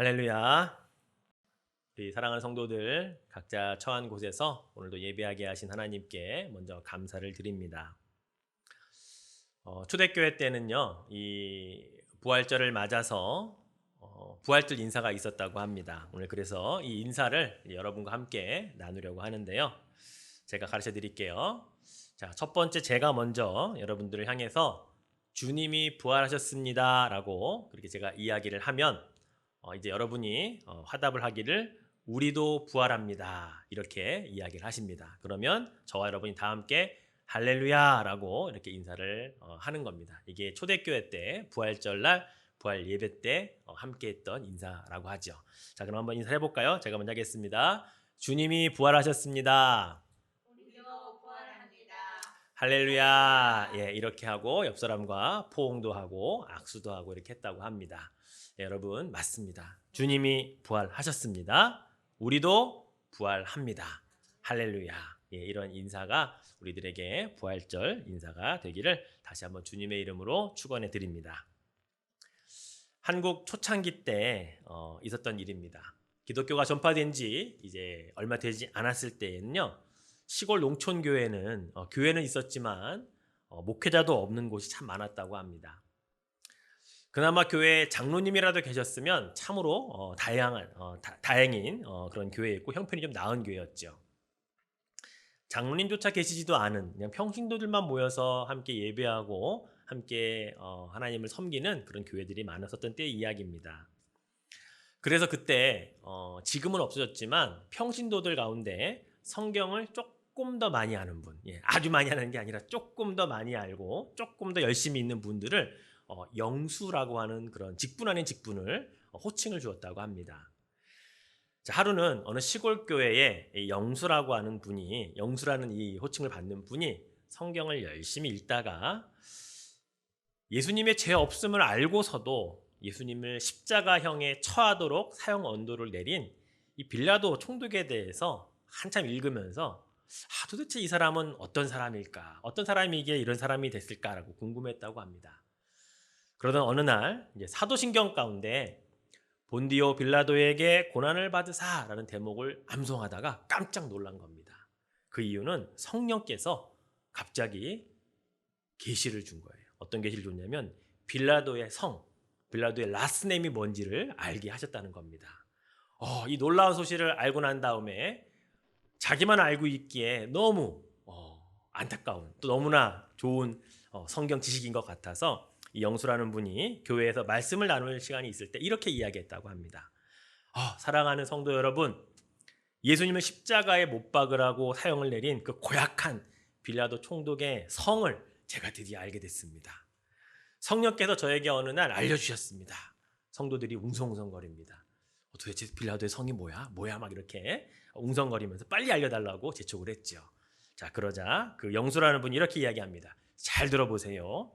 할렐루야. 우리 사랑하는 성도들 각자 처한 곳에서 오늘도 예배하게 하신 하나님께 먼저 감사를 드립니다. 초대교회 때는요, 이 부활절을 맞아서 부활절 인사가 있었다고 합니다. 오늘 그래서 이 인사를 여러분과 함께 나누려고 하는데요. 제가 가르쳐 드릴게요. 자, 첫 번째 제가 먼저 여러분들을 향해서 주님이 부활하셨습니다 라고 그렇게 제가 이야기를 하면 이제 여러분이 화답을 하기를 우리도 부활합니다 이렇게 이야기를 하십니다. 그러면 저와 여러분이 다 함께 할렐루야 라고 이렇게 인사를 하는 겁니다. 이게 초대교회 때 부활절날 부활 예배 때 함께 했던 인사라고 하죠. 자, 그럼 한번 인사해 볼까요? 제가 먼저 하겠습니다. 주님이 부활하셨습니다. 우리도 부활합니다. 할렐루야. 예, 이렇게 하고 옆 사람과 포옹도 하고 악수도 하고 이렇게 했다고 합니다. 예, 여러분 맞습니다. 주님이 부활하셨습니다. 우리도 부활합니다. 할렐루야. 예, 이런 인사가 우리들에게 부활절 인사가 되기를 다시 한번 주님의 이름으로 축원해 드립니다. 한국 초창기 때 있었던 일입니다. 기독교가 전파된 지 이제 얼마 되지 않았을 때에는요, 시골 농촌 교회는 교회는 있었지만 목회자도 없는 곳이 참 많았다고 합니다. 그나마 교회 장로님이라도 계셨으면 참으로 다행인 그런 교회였고 형편이 좀 나은 교회였죠. 장로님조차 계시지도 않은 그냥 평신도들만 모여서 함께 예배하고 함께 하나님을 섬기는 그런 교회들이 많았었던 때의 이야기입니다. 그래서 그때 지금은 없어졌지만 평신도들 가운데 성경을 조금 더 많이 아는 분, 아주 많이 아는 게 아니라 조금 더 많이 알고 조금 더 열심히 있는 분들을 영수라고 하는 그런 직분 아닌 직분을 호칭을 주었다고 합니다. 자, 하루는 어느 시골 교회에 영수라고 하는 분이, 영수라는 이 호칭을 받는 분이 성경을 열심히 읽다가 예수님의 죄 없음을 알고서도 예수님을 십자가형에 처하도록 사형 언도를 내린 이 빌라도 총독에 대해서 한참 읽으면서 도대체 이 사람은 어떤 사람일까? 어떤 사람이기에 이런 사람이 됐을까라고 궁금했다고 합니다. 그러던 어느 날 이제 사도신경 가운데 본디오 빌라도에게 고난을 받으사라는 대목을 암송하다가 깜짝 놀란 겁니다. 그 이유는 성령께서 갑자기 계시를 준 거예요. 어떤 계시를 줬냐면 빌라도의 성, 빌라도의 라스네임이 뭔지를 알게 하셨다는 겁니다. 이 놀라운 소식을 알고 난 다음에 자기만 알고 있기에 너무 안타까운, 또 너무나 좋은 성경 지식인 것 같아서 이 영수라는 분이 교회에서 말씀을 나눌 시간이 있을 때 이렇게 이야기했다고 합니다. 사랑하는 성도 여러분, 예수님을 십자가에 못 박으라고 사형을 내린 그 고약한 빌라도 총독의 성을 제가 드디어 알게 됐습니다. 성령께서 저에게 어느 날 알려주셨습니다. 성도들이 웅성웅성거립니다. 도대체 빌라도의 성이 뭐야 막 이렇게 웅성거리면서 빨리 알려달라고 재촉을 했죠. 자, 그러자 그 영수라는 분이 이렇게 이야기합니다. 잘 들어보세요.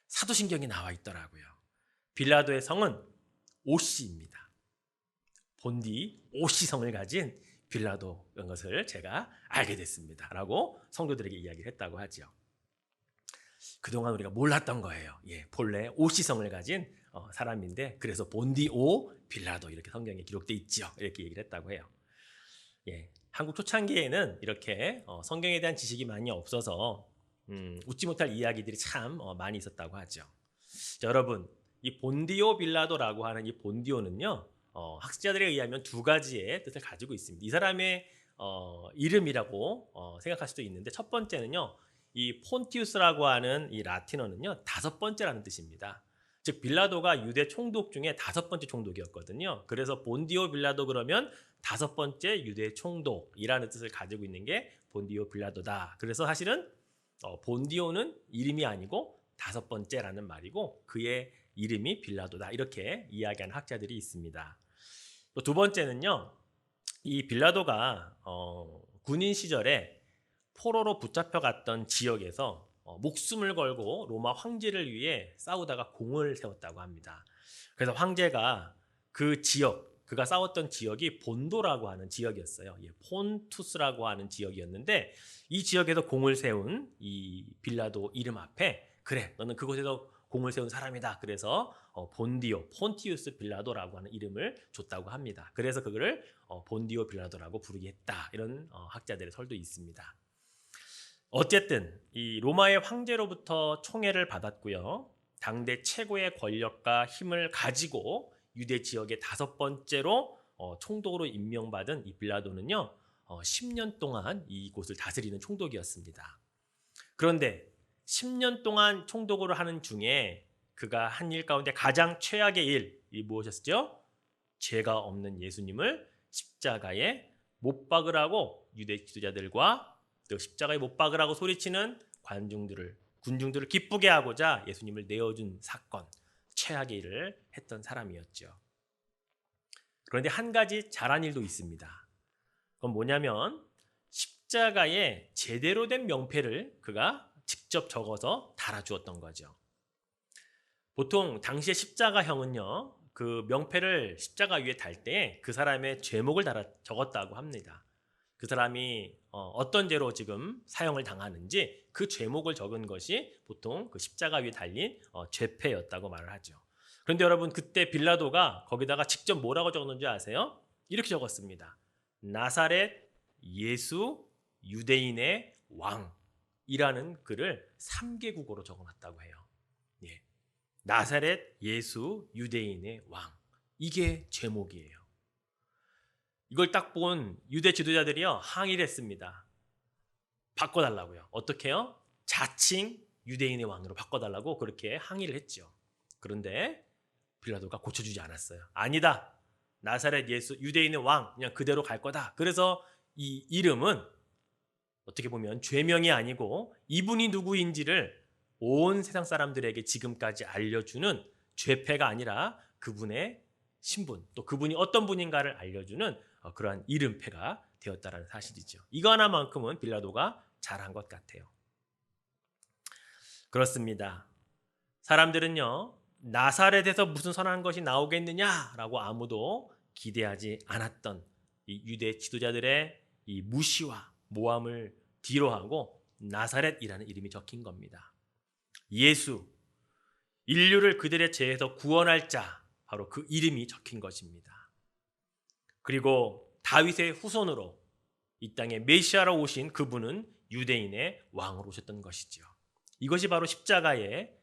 사도신경에 나와 있더라고요. 빌라도의 성은 오씨입니다. 본디 오씨 성을 가진 빌라도인 것을 제가 알게 됐습니다 라고 성도들에게 이야기를 했다고 하죠. 그동안 우리가 몰랐던 거예요. 본래 오씨 성을 가진 사람인데 그래서 본디 오 빌라도 이렇게 성경에 기록되어 있죠. 이렇게 얘기를 했다고 해요. 한국 초창기에는 이렇게 성경에 대한 지식이 많이 없어서 웃지 못할 이야기들이 참 많이 있었다고 하죠. 자, 여러분, 이 본디오 빌라도라고 하는 이 본디오는요, 학자들에 의하면 두 가지의 뜻을 가지고 있습니다. 이 사람의 이름이라고 생각할 수도 있는데 첫 번째는요, 이 폰티우스라고 하는 이 라틴어는요, 다섯 번째라는 뜻입니다. 즉 빌라도가 유대 총독 중에 다섯 번째 총독이었거든요. 그래서 본디오 빌라도 그러면 다섯 번째 유대 총독이라는 뜻을 가지고 있는 게 본디오 빌라도다. 그래서 사실은 본디오는 이름이 아니고 다섯 번째라는 말이고 그의 이름이 빌라도다. 이렇게 이야기하는 학자들이 있습니다. 또 두 번째는요, 이 빌라도가 군인 시절에 포로로 붙잡혀갔던 지역에서 목숨을 걸고 로마 황제를 위해 싸우다가 공을 세웠다고 합니다. 그래서 황제가 그 지역, 그가 싸웠던 지역이 본도라고 하는 지역이었어요. 폰투스라고 하는 지역이었는데 이 지역에서 공을 세운 이 빌라도 이름 앞에 그래, 너는 그곳에서 공을 세운 사람이다. 그래서 본디오, 폰티우스 빌라도라고 하는 이름을 줬다고 합니다. 그래서 그거를 본디오 빌라도라고 부르게 했다. 이런 학자들의 설도 있습니다. 어쨌든 이 로마의 황제로부터 총애를 받았고요. 당대 최고의 권력과 힘을 가지고 유대 지역의 5번째로 총독으로 임명받은 이 빌라도는요. 10년 동안 이곳을 다스리는 총독이었습니다. 그런데 10년 동안 총독으로 하는 중에 그가 한 일 가운데 가장 최악의 일이 무엇이었죠? 죄가 없는 예수님을 십자가에 못 박으라고 유대 지도자들과 또 십자가에 못 박으라고 소리치는 군중들을 기쁘게 하고자 예수님을 내어준 사건, 최악의 일을 했던 사람이었죠. 그런데 한 가지 잘한 일도 있습니다. 그건 뭐냐면 십자가에 제대로 된 명패를 그가 직접 적어서 달아주었던 거죠. 보통 당시의 십자가형은요, 그 명패를 십자가 위에 달 때 그 사람의 죄목을 적었다고 합니다. 그 사람이 어떤 죄로 지금 사형을 당하는지 그 죄목을 적은 것이 보통 그 십자가 위에 달린 죄패였다고 말을 하죠. 그런데 여러분 그때 빌라도가 거기다가 직접 뭐라고 적었는지 아세요? 이렇게 적었습니다. 나사렛 예수 유대인의 왕이라는 글을 3개국어로 적어놨다고 해요. 예. 나사렛 예수 유대인의 왕. 이게 제목이에요. 이걸 딱 본 유대 지도자들이요 항의를 했습니다. 바꿔달라고요. 어떻게요? 자칭 유대인의 왕으로 바꿔달라고 그렇게 항의를 했죠. 그런데 빌라도가 고쳐주지 않았어요. 아니다. 나사렛 예수 유대인의 왕 그냥 그대로 갈 거다. 그래서 이 이름은 어떻게 보면 죄명이 아니고 이분이 누구인지를 온 세상 사람들에게 지금까지 알려주는 죄패가 아니라 그분의 신분 또 그분이 어떤 분인가를 알려주는 그러한 이름패가 되었다는 사실이죠. 이거 하나만큼은 빌라도가 잘한 것 같아요. 그렇습니다. 사람들은요 나사렛에서 무슨 선한 것이 나오겠느냐라고 아무도 기대하지 않았던 이 유대 지도자들의 이 무시와 모함을 뒤로하고 나사렛이라는 이름이 적힌 겁니다. 예수, 인류를 그들의 죄에서 구원할 자, 바로 그 이름이 적힌 것입니다. 그리고 다윗의 후손으로 이 땅에 메시아로 오신 그분은 유대인의 왕으로 오셨던 것이죠. 이것이 바로 십자가에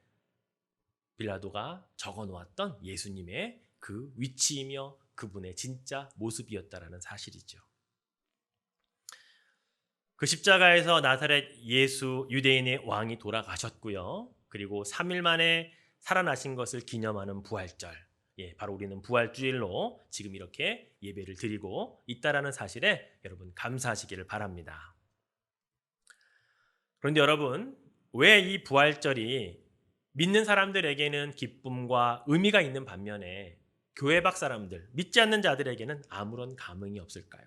빌라도가 적어놓았던 예수님의 그 위치이며 그분의 진짜 모습이었다라는 사실이죠. 그 십자가에서 나사렛 예수 유대인의 왕이 돌아가셨고요. 그리고 3일 만에 살아나신 것을 기념하는 부활절. 바로 우리는 부활주일로 지금 이렇게 예배를 드리고 있다라는 사실에 여러분 감사하시기를 바랍니다. 그런데 여러분 왜 이 부활절이 믿는 사람들에게는 기쁨과 의미가 있는 반면에 교회 밖 사람들, 믿지 않는 자들에게는 아무런 감흥이 없을까요?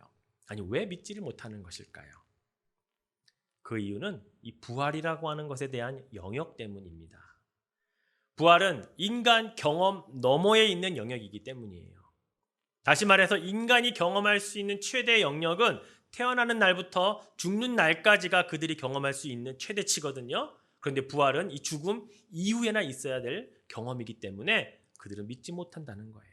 아니 왜 믿지를 못하는 것일까요? 그 이유는 이 부활이라고 하는 것에 대한 영역 때문입니다. 부활은 인간 경험 너머에 있는 영역이기 때문이에요. 다시 말해서 인간이 경험할 수 있는 최대 영역은 태어나는 날부터 죽는 날까지가 그들이 경험할 수 있는 최대치거든요. 그런데 부활은 이 죽음 이후에나 있어야 될 경험이기 때문에 그들은 믿지 못한다는 거예요.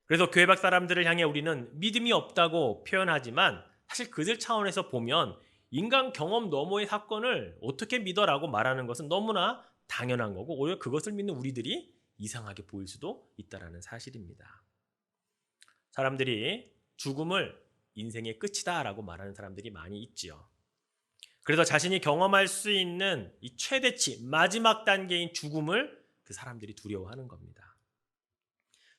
그래서 교회 밖 사람들을 향해 우리는 믿음이 없다고 표현하지만 사실 그들 차원에서 보면 인간 경험 너머의 사건을 어떻게 믿어라고 말하는 것은 너무나 당연한 거고 오히려 그것을 믿는 우리들이 이상하게 보일 수도 있다는 사실입니다. 사람들이 죽음을 인생의 끝이다라고 말하는 사람들이 많이 있지요. 그래서 자신이 경험할 수 있는 이 최대치 마지막 단계인 죽음을 그 사람들이 두려워하는 겁니다.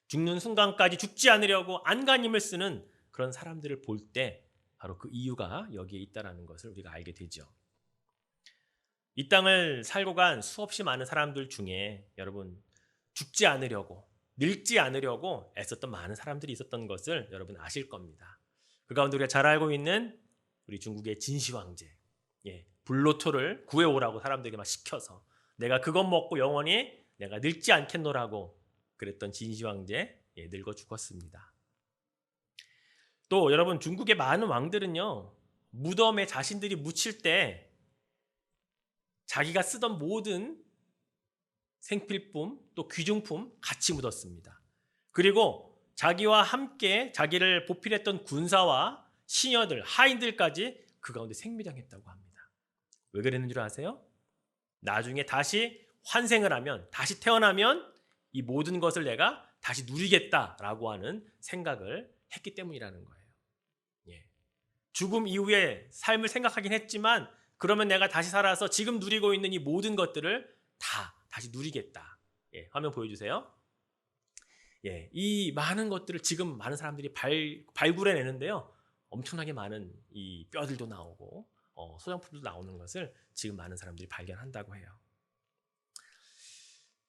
죽는 순간까지 죽지 않으려고 안간힘을 쓰는 그런 사람들을 볼 때 바로 그 이유가 여기에 있다는 것을 우리가 알게 되죠. 이 땅을 살고 간 수없이 많은 사람들 중에 여러분 죽지 않으려고 늙지 않으려고 애썼던 많은 사람들이 있었던 것을 여러분 아실 겁니다. 그 가운데 우리가 잘 알고 있는 우리 중국의 진시 황제, 불로초를 구해오라고 사람들에게 막 시켜서 내가 그것 먹고 영원히 내가 늙지 않겠노라고 그랬던 진시 황제 늙어 죽었습니다. 또 여러분 중국의 많은 왕들은요 무덤에 자신들이 묻힐 때 자기가 쓰던 모든 생필품 또 귀중품 같이 묻었습니다. 그리고 자기와 함께 자기를 보필했던 군사와 시녀들, 하인들까지 그 가운데 생매장했다고 합니다. 왜 그랬는 줄 아세요? 나중에 다시 환생을 하면, 다시 태어나면 이 모든 것을 내가 다시 누리겠다라고 하는 생각을 했기 때문이라는 거예요. 예. 죽음 이후에 삶을 생각하긴 했지만 그러면 내가 다시 살아서 지금 누리고 있는 이 모든 것들을 다시 누리겠다. 예, 화면 보여주세요. 예, 이 많은 것들을 지금 많은 사람들이 발굴해내는데요. 엄청나게 많은 이 뼈들도 나오고 소장품도 나오는 것을 지금 많은 사람들이 발견한다고 해요.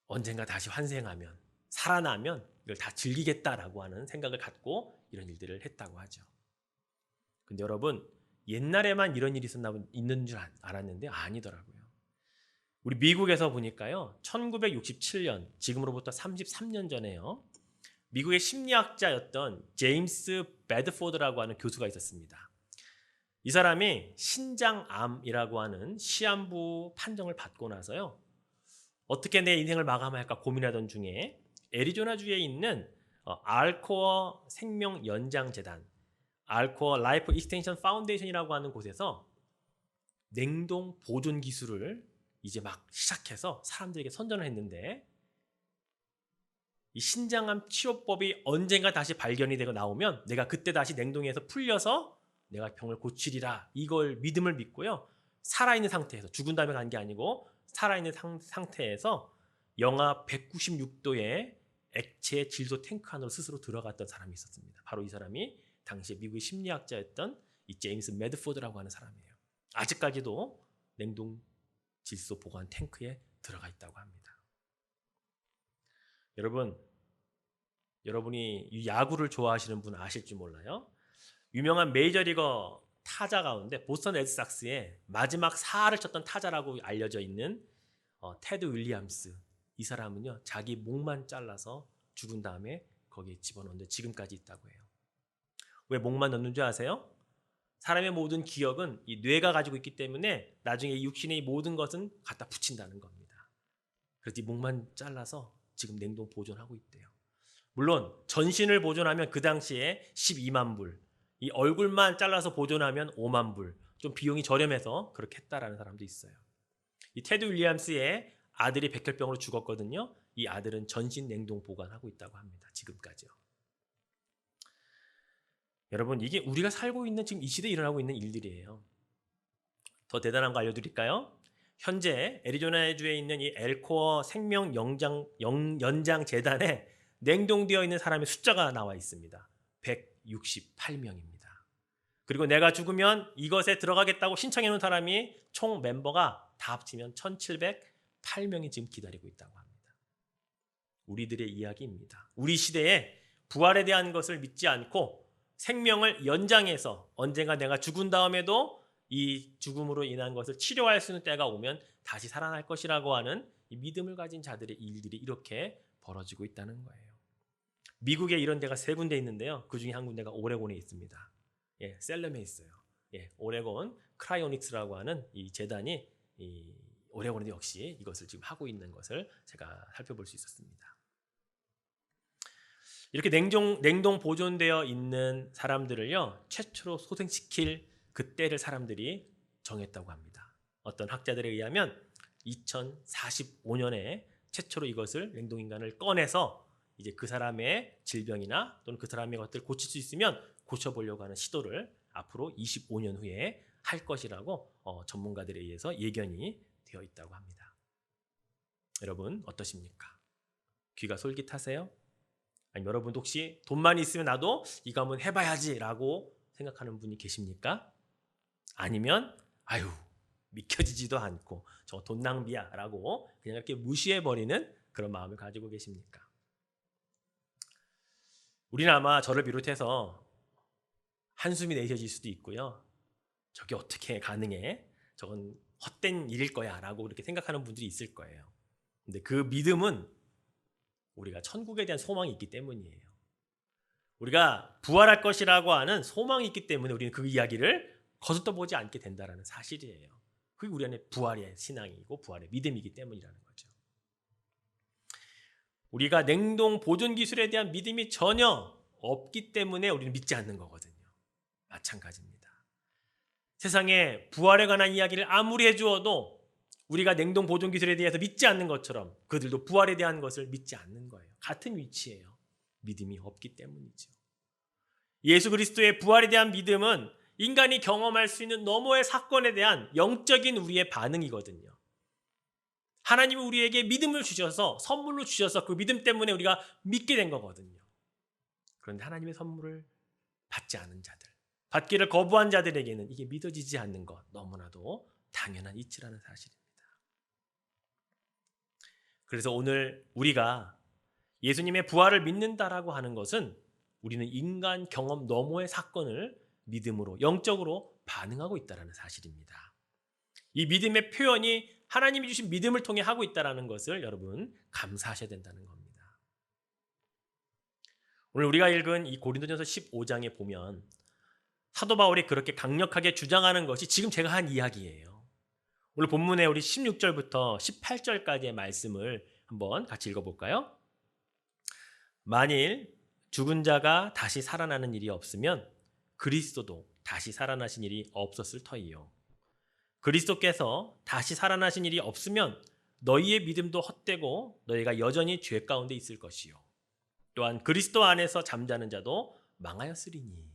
언젠가 다시 환생하면, 살아나면 이걸 다 즐기겠다라고 하는 생각을 갖고 이런 일들을 했다고 하죠. 근데 여러분, 옛날에만 이런 일이 있는 줄 알았는데 아니더라고요. 우리 미국에서 보니까요, 1967년, 지금으로부터 33년 전에요, 미국의 심리학자였던 제임스 배드포드라고 하는 교수가 있었습니다. 이 사람이 신장암이라고 하는 시한부 판정을 받고 나서요, 어떻게 내 인생을 마감할까 고민하던 중에 애리조나주에 있는 알코어 생명 연장 재단, 알코어 라이프 익스텐션 파운데이션이라고 하는 곳에서 냉동 보존 기술을 이제 막 시작해서 사람들에게 선전을 했는데, 이 신장암 치료법이 언젠가 다시 발견이 되고 나오면 내가 그때 다시 냉동에서 풀려서 내가 병을 고치리라, 이걸 믿음을 믿고요, 살아있는 상태에서, 죽은 다음에 간 게 아니고 살아있는 상태에서 영하 196도의 액체 질소 탱크 안으로 스스로 들어갔던 사람이 있었습니다. 바로 이 사람이 당시에 미국의 심리학자였던 이 제임스 배드포드라고 하는 사람이에요. 아직까지도 냉동 질소 보관 탱크에 들어가 있다고 합니다. 여러분이 이 야구를 좋아하시는 분 아실지 몰라요. 유명한 메이저리거 타자 가운데 보스턴 레드삭스의 마지막 4할을 쳤던 타자라고 알려져 있는 테드 윌리엄스, 이 사람은요, 자기 목만 잘라서 죽은 다음에 거기에 집어넣는데 지금까지 있다고 해요. 왜 목만 넣는 줄 아세요? 사람의 모든 기억은 이 뇌가 가지고 있기 때문에 나중에 이 육신의 모든 것은 갖다 붙인다는 겁니다. 그래서 이 목만 잘라서 지금 냉동 보존하고 있대요. 물론 전신을 보존하면 그 당시에 12만 불, 이 얼굴만 잘라서 보존하면 5만 불, 좀 비용이 저렴해서 그렇게 했다라는 사람도 있어요. 이 테드 윌리엄스의 아들이 백혈병으로 죽었거든요. 이 아들은 전신 냉동 보관하고 있다고 합니다. 지금까지요. 여러분, 이게 우리가 살고 있는 지금 이 시대에 일어나고 있는 일들이에요. 더 대단한 거 알려드릴까요? 현재 애리조나주에 있는 이 엘코어 생명 연장 재단에 냉동되어 있는 사람의 숫자가 나와 있습니다. 168명입니다. 그리고 내가 죽으면 이것에 들어가겠다고 신청해 놓은 사람이 총 멤버가 다 합치면 1708명이 지금 기다리고 있다고 합니다. 우리들의 이야기입니다. 우리 시대에 부활에 대한 것을 믿지 않고 생명을 연장해서 언젠가 내가 죽은 다음에도 이 죽음으로 인한 것을 치료할 수 있는 때가 오면 다시 살아날 것이라고 하는 이 믿음을 가진 자들의 일들이 이렇게 벌어지고 있다는 거예요. 미국에 이런 데가 3군데 있는데요. 그 중에 한 군데가 오레곤에 있습니다. 예, 셀럼에 있어요. 예, 오레곤 크라이오닉스라고 하는 이 재단이 이 오레곤에도 역시 이것을 지금 하고 있는 것을 제가 살펴볼 수 있었습니다. 이렇게 냉동 보존되어 있는 사람들을요, 최초로 소생시킬 그 때를 사람들이 정했다고 합니다. 어떤 학자들에 의하면 2045년에 최초로 이것을 냉동인간을 꺼내서 이제 그 사람의 질병이나 또는 그 사람의 것들을 고칠 수 있으면 고쳐보려고 하는 시도를 앞으로 25년 후에 할 것이라고 전문가들에 의해서 예견이 되어 있다고 합니다. 여러분 어떠십니까? 귀가 솔깃하세요? 아니면 여러분도 혹시 돈만 있으면 나도 이거 한번 해봐야지 라고 생각하는 분이 계십니까? 아니면 아유 믿겨지지도 않고 저 돈 낭비야 라고 그냥 이렇게 무시해버리는 그런 마음을 가지고 계십니까? 우리는 아마 저를 비롯해서 한숨이 내쉬어질 수도 있고요. 저게 어떻게 가능해? 저건 헛된 일일 거야 라고 그렇게 생각하는 분들이 있을 거예요. 근데 그 믿음은 우리가 천국에 대한 소망이 있기 때문이에요. 우리가 부활할 것이라고 하는 소망이 있기 때문에 우리는 그 이야기를 거스떠 보지 않게 된다는 사실이에요. 그게 우리 안에 부활의 신앙이고 부활의 믿음이기 때문이라는 거죠. 우리가 냉동 보존 기술에 대한 믿음이 전혀 없기 때문에 우리는 믿지 않는 거거든요. 마찬가지입니다. 세상에 부활에 관한 이야기를 아무리 해주어도 우리가 냉동 보존 기술에 대해서 믿지 않는 것처럼 그들도 부활에 대한 것을 믿지 않는 거예요. 같은 위치예요. 믿음이 없기 때문이죠. 예수 그리스도의 부활에 대한 믿음은 인간이 경험할 수 있는 너머의 사건에 대한 영적인 우리의 반응이거든요. 하나님이 우리에게 믿음을 주셔서 선물로 주셔서 그 믿음 때문에 우리가 믿게 된 거거든요. 그런데 하나님의 선물을 받지 않은 자들, 받기를 거부한 자들에게는 이게 믿어지지 않는 것 너무나도 당연한 이치라는 사실입니다. 그래서 오늘 우리가 예수님의 부활을 믿는다라고 하는 것은 우리는 인간 경험 너머의 사건을 믿음으로 영적으로 반응하고 있다는 사실입니다. 이 믿음의 표현이 하나님이 주신 믿음을 통해 하고 있다는 것을 여러분 감사하셔야 된다는 겁니다. 오늘 우리가 읽은 이 고린도전서 15장에 보면 사도 바울이 그렇게 강력하게 주장하는 것이 지금 제가 한 이야기예요. 오늘 본문에 우리 16절부터 18절까지의 말씀을 한번 같이 읽어볼까요? 만일 죽은 자가 다시 살아나는 일이 없으면 그리스도도 다시 살아나신 일이 없었을 터이요. 그리스도께서 다시 살아나신 일이 없으면 너희의 믿음도 헛되고 너희가 여전히 죄 가운데 있을 것이요. 또한 그리스도 안에서 잠자는 자도 망하였으리니.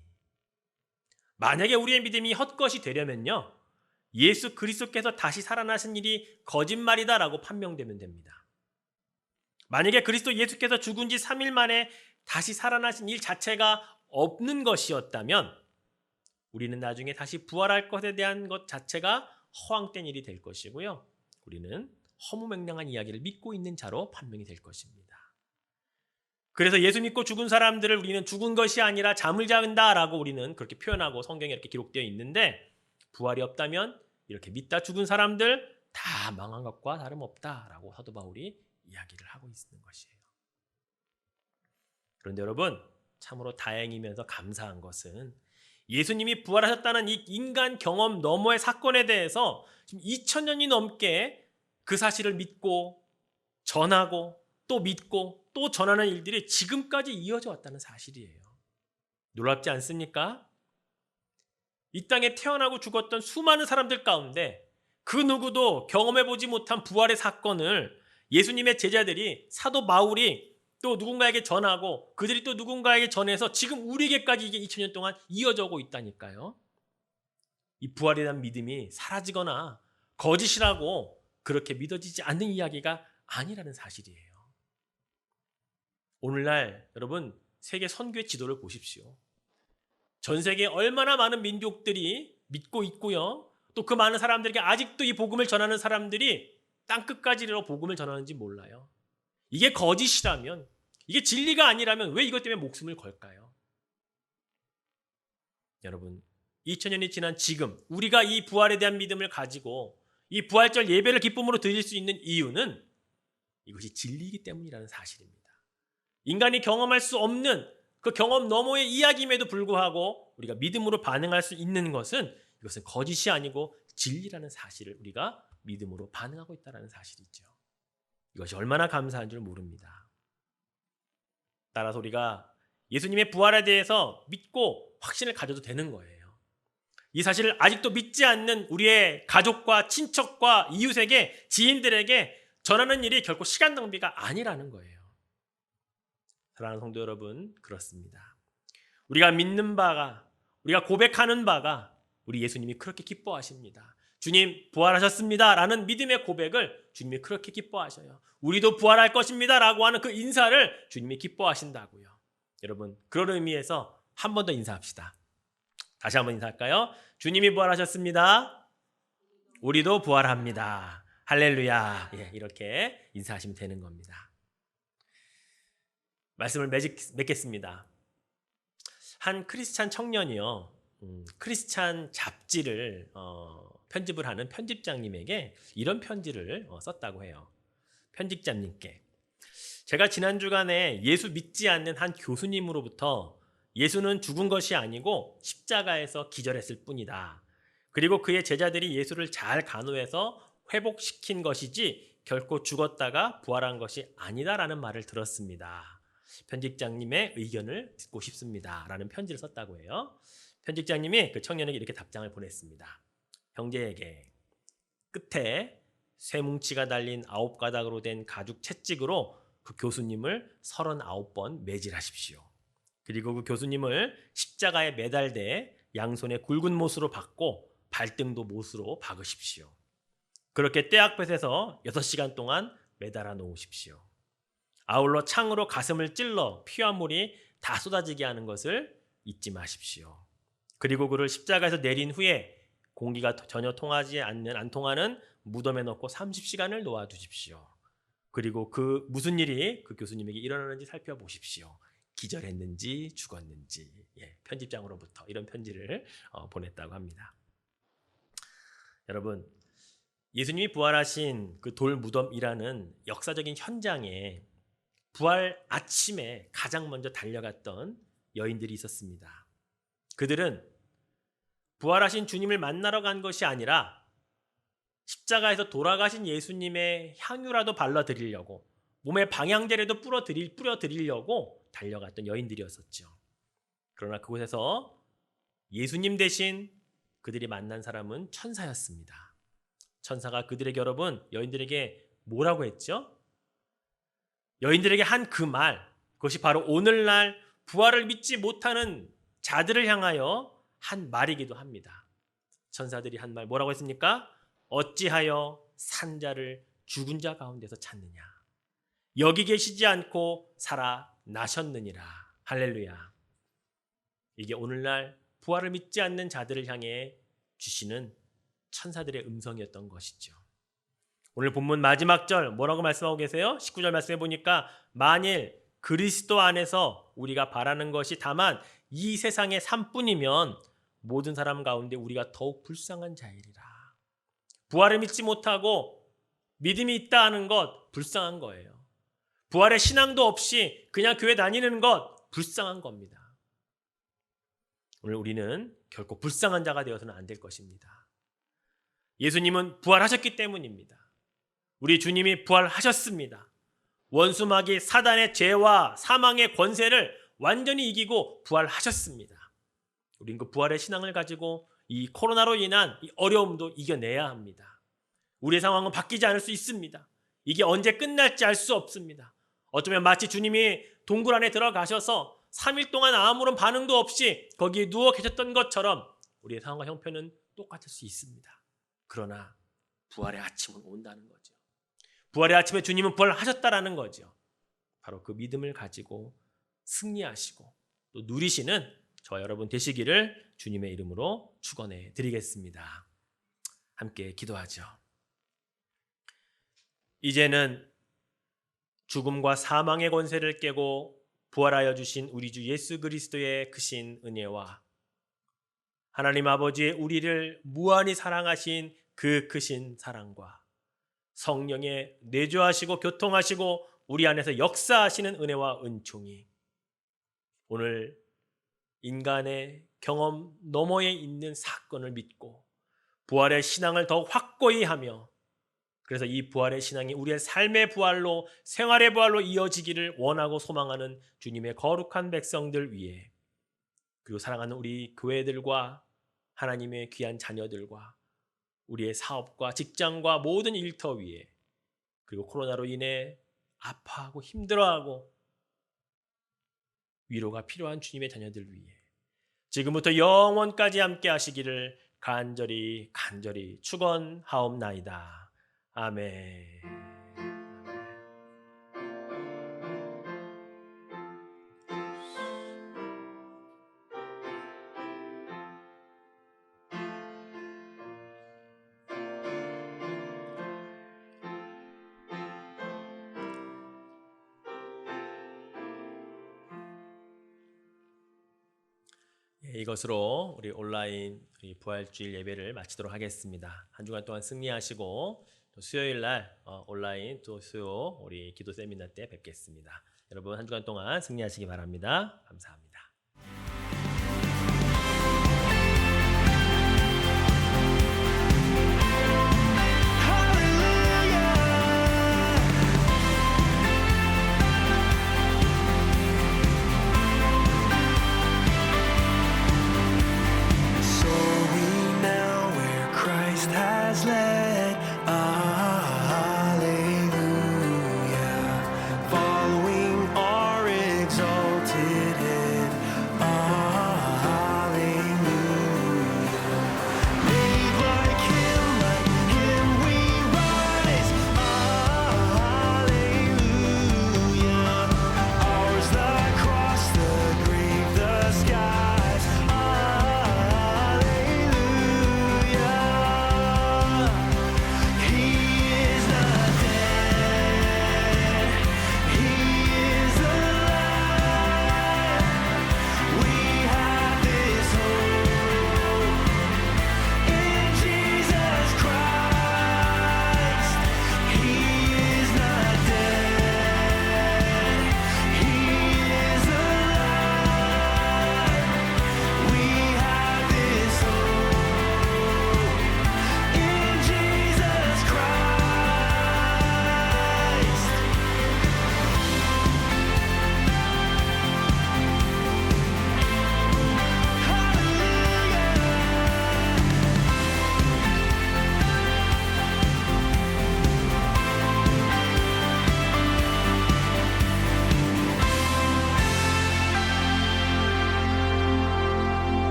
만약에 우리의 믿음이 헛것이 되려면요, 예수 그리스도께서 다시 살아나신 일이 거짓말이다라고 판명되면 됩니다. 만약에 그리스도 예수께서 죽은 지 3일 만에 다시 살아나신 일 자체가 없는 것이었다면 우리는 나중에 다시 부활할 것에 대한 것 자체가 허황된 일이 될 것이고요. 우리는 허무맹랑한 이야기를 믿고 있는 자로 판명이 될 것입니다. 그래서 예수 믿고 죽은 사람들을 우리는 죽은 것이 아니라 잠을 잔다라고 우리는 그렇게 표현하고 성경에 이렇게 기록되어 있는데, 부활이 없다면 이렇게 믿다 죽은 사람들 다 망한 것과 다름없다라고 사도 바울이 이야기를 하고 있는 것이에요. 그런데 여러분, 참으로 다행이면서 감사한 것은 예수님이 부활하셨다는 이 인간 경험 너머의 사건에 대해서 지금 2000년이 넘게 그 사실을 믿고 전하고 또 믿고 또 전하는 일들이 지금까지 이어져 왔다는 사실이에요. 놀랍지 않습니까? 이 땅에 태어나고 죽었던 수많은 사람들 가운데 그 누구도 경험해보지 못한 부활의 사건을 예수님의 제자들이, 사도 바울이 또 누군가에게 전하고 그들이 또 누군가에게 전해서 지금 우리에게까지 이게 2000년 동안 이어져 오고 있다니까요. 이 부활에 대한 믿음이 사라지거나 거짓이라고 그렇게 믿어지지 않는 이야기가 아니라는 사실이에요. 오늘날 여러분, 세계 선교의 지도를 보십시오. 전 세계에 얼마나 많은 민족들이 믿고 있고요. 또 그 많은 사람들에게 아직도 이 복음을 전하는 사람들이 땅끝까지 이르러 복음을 전하는지 몰라요. 이게 거짓이라면, 이게 진리가 아니라면 왜 이것 때문에 목숨을 걸까요? 여러분, 2000년이 지난 지금 우리가 이 부활에 대한 믿음을 가지고 이 부활절 예배를 기쁨으로 드릴 수 있는 이유는 이것이 진리이기 때문이라는 사실입니다. 인간이 경험할 수 없는 그 경험 너머의 이야기임에도 불구하고 우리가 믿음으로 반응할 수 있는 것은 이것은 거짓이 아니고 진리라는 사실을 우리가 믿음으로 반응하고 있다는 사실이죠. 이것이 얼마나 감사한 줄 모릅니다. 따라서 우리가 예수님의 부활에 대해서 믿고 확신을 가져도 되는 거예요. 이 사실을 아직도 믿지 않는 우리의 가족과 친척과 이웃에게, 지인들에게 전하는 일이 결코 시간 낭비가 아니라는 거예요. 사랑하는 성도 여러분, 그렇습니다. 우리가 믿는 바가, 우리가 고백하는 바가 우리 예수님이 그렇게 기뻐하십니다. 주님 부활하셨습니다 라는 믿음의 고백을 주님이 그렇게 기뻐하셔요. 우리도 부활할 것입니다 라고 하는 그 인사를 주님이 기뻐하신다고요. 여러분, 그런 의미에서 한 번 더 인사합시다. 다시 한번 인사할까요? 주님이 부활하셨습니다. 우리도 부활합니다. 할렐루야. 예, 이렇게 인사하시면 되는 겁니다. 말씀을 맺겠습니다. 한 크리스찬 청년이요, 크리스찬 잡지를 편집을 하는 편집장님에게 이런 편지를 썼다고 해요. 편집장님께, 제가 지난 주간에 예수 믿지 않는 한 교수님으로부터 예수는 죽은 것이 아니고 십자가에서 기절했을 뿐이다. 그리고 그의 제자들이 예수를 잘 간호해서 회복시킨 것이지 결코 죽었다가 부활한 것이 아니다라는 말을 들었습니다. 편집장님의 의견을 듣고 싶습니다. 라는 편지를 썼다고 해요. 편집장님이 그 청년에게 이렇게 답장을 보냈습니다. 형제에게 끝에 쇠뭉치가 달린 9가닥으로 된 가죽 채찍으로 그 교수님을 39번 매질하십시오. 그리고 그 교수님을 십자가에 매달되 양손에 굵은 못으로 박고 발등도 못으로 박으십시오. 그렇게 떼약볕에서 6시간 동안 매달아 놓으십시오. 아울러 창으로 가슴을 찔러 피와 물이 다 쏟아지게 하는 것을 잊지 마십시오. 그리고 그를 십자가에서 내린 후에 공기가 전혀 안 통하는 무덤에 넣고 30시간을 놓아두십시오. 그리고 그 무슨 일이 그 교수님에게 일어나는지 살펴보십시오. 기절했는지 죽었는지. 편집장으로부터 이런 편지를 보냈다고 합니다. 여러분, 예수님이 부활하신 그 돌 무덤이라는 역사적인 현장에 부활 아침에 가장 먼저 달려갔던 여인들이 있었습니다. 그들은 부활하신 주님을 만나러 간 것이 아니라 십자가에서 돌아가신 예수님의 향유라도 발라드리려고, 몸에 방향제라도 뿌려드리려고 달려갔던 여인들이었었죠. 그러나 그곳에서 예수님 대신 그들이 만난 사람은 천사였습니다. 천사가 그들에게, 여러분, 여인들에게 뭐라고 했죠? 여인들에게 한 그 말, 그것이 바로 오늘날 부활을 믿지 못하는 자들을 향하여 한 말이기도 합니다. 천사들이 한 말 뭐라고 했습니까? 어찌하여 산자를 죽은 자 가운데서 찾느냐? 여기 계시지 않고 살아나셨느니라. 할렐루야. 이게 오늘날 부활을 믿지 않는 자들을 향해 주시는 천사들의 음성이었던 것이죠. 오늘 본문 마지막 절 뭐라고 말씀하고 계세요? 19절 말씀해 보니까 만일 그리스도 안에서 우리가 바라는 것이 다만 이 세상의 삶뿐이면 모든 사람 가운데 우리가 더욱 불쌍한 자이리라. 부활을 믿지 못하고 믿음이 있다 하는 것 불쌍한 거예요. 부활의 신앙도 없이 그냥 교회 다니는 것 불쌍한 겁니다. 오늘 우리는 결코 불쌍한 자가 되어서는 안 될 것입니다. 예수님은 부활하셨기 때문입니다. 우리 주님이 부활하셨습니다. 원수마귀 사단의 죄와 사망의 권세를 완전히 이기고 부활하셨습니다. 우린 그 부활의 신앙을 가지고 이 코로나로 인한 이 어려움도 이겨내야 합니다. 우리의 상황은 바뀌지 않을 수 있습니다. 이게 언제 끝날지 알 수 없습니다. 어쩌면 마치 주님이 동굴 안에 들어가셔서 3일 동안 아무런 반응도 없이 거기에 누워 계셨던 것처럼 우리의 상황과 형편은 똑같을 수 있습니다. 그러나 부활의 아침은 온다는 거죠. 부활의 아침에 주님은 부활하셨다라는 거죠. 바로 그 믿음을 가지고 승리하시고 또 누리시는 저와 여러분 되시기를 주님의 이름으로 축원해 드리겠습니다. 함께 기도하죠. 이제는 죽음과 사망의 권세를 깨고 부활하여 주신 우리 주 예수 그리스도의 크신 은혜와 하나님 아버지의 우리를 무한히 사랑하신 그 크신 사랑과 성령의 내주하시고 교통하시고 우리 안에서 역사하시는 은혜와 은총이 오늘 인간의 경험 너머에 있는 사건을 믿고 부활의 신앙을 더욱 확고히 하며 그래서 이 부활의 신앙이 우리의 삶의 부활로 생활의 부활로 이어지기를 원하고 소망하는 주님의 거룩한 백성들 위해 그리고 사랑하는 우리 교회들과 하나님의 귀한 자녀들과 우리의 사업과 직장과 모든 일터 위에 그리고 코로나로 인해 아파하고 힘들어하고 위로가 필요한 주님의 자녀들 위해 지금부터 영원까지 함께 하시기를 간절히 축원하옵나이다. 아멘. 이것으로 우리 온라인 부활주일 예배를 마치도록 하겠습니다. 한 주간 동안 승리하시고 또 수요일 날 온라인 또 수요 우리 기도 세미나 때 뵙겠습니다. 여러분 한 주간 동안 승리하시기 바랍니다. 감사합니다.